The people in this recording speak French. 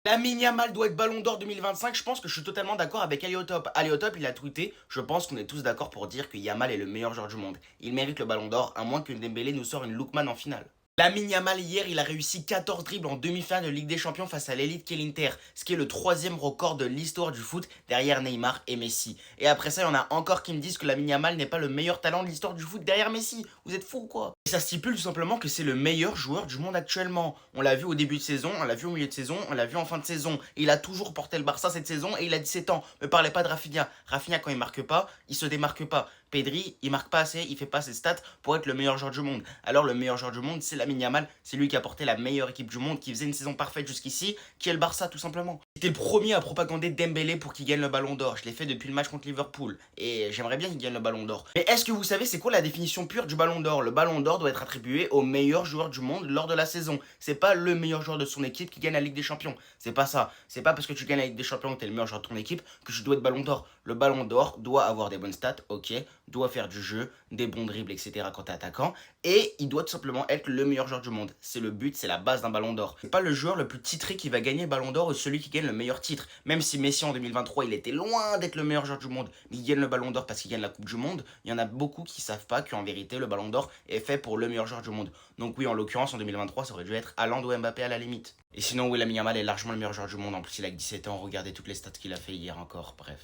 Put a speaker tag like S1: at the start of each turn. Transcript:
S1: Lamine Yamal doit être Ballon d'Or 2025, je pense que je suis totalement d'accord avec Aliotop. Aliotop, il a tweeté, je pense qu'on est tous d'accord pour dire que Yamal est le meilleur joueur du monde. Il mérite le Ballon d'Or, à moins que Dembélé nous sorte une Lookman en finale. Lamine Yamal, hier, il a réussi 14 dribbles en demi-finale de Ligue des Champions face à l'élite qu'est l'Inter, ce qui est le troisième record de l'histoire du foot derrière Neymar et Messi. Et après ça, il y en a encore qui me disent que Lamine Yamal n'est pas le meilleur talent de l'histoire du foot derrière Messi. Vous êtes fous quoi? Et ça stipule tout simplement que c'est le meilleur joueur du monde actuellement. On l'a vu au début de saison, on l'a vu au milieu de saison, on l'a vu en fin de saison. Et il a toujours porté le Barça cette saison et il a 17 ans. Me parlez pas de Rafinha. Rafinha, quand il marque pas, il se démarque pas. Pedri, il marque pas assez, il fait pas ses stats pour être le meilleur joueur du monde. Alors le meilleur joueur du monde, c'est Lamine Yamal, c'est lui qui a porté la meilleure équipe du monde, qui faisait une saison parfaite jusqu'ici, qui est le Barça tout simplement. J'étais le premier à propagander Dembélé pour qu'il gagne le Ballon d'Or. Je l'ai fait depuis le match contre Liverpool et j'aimerais bien qu'il gagne le Ballon d'Or. Mais est-ce que vous savez c'est quoi la définition pure du Ballon d'Or? Le Ballon d'Or doit être attribué au meilleur joueur du monde lors de la saison. C'est pas le meilleur joueur de son équipe qui gagne la Ligue des Champions. C'est pas ça. C'est pas parce que tu gagnes la Ligue des Champions que t'es le meilleur joueur de ton équipe que tu dois être Ballon d'Or. Le Ballon d'Or doit avoir des bonnes stats, ok, doit faire du jeu, des bons dribbles, etc. quand t'es attaquant, et il doit tout simplement être le meilleur joueur du monde. C'est le but, c'est la base d'un Ballon d'Or. C'est pas le joueur le plus titré qui va gagner le Ballon d'Or ou celui qui gagne le meilleur titre. Même si Messi en 2023, il était loin d'être le meilleur joueur du monde, mais il gagne le Ballon d'Or parce qu'il gagne la Coupe du Monde. Il y en a beaucoup qui savent pas qu'en vérité, le Ballon d'Or est fait pour le meilleur joueur du monde. Donc oui, en l'occurrence, en 2023, ça aurait dû être Haaland ou Mbappé à la limite. Et sinon, oui, Lamine Yamal est largement le meilleur joueur du monde. En plus, il a que 17 ans. Regardez toutes les stats qu'il a fait hier encore. Bref.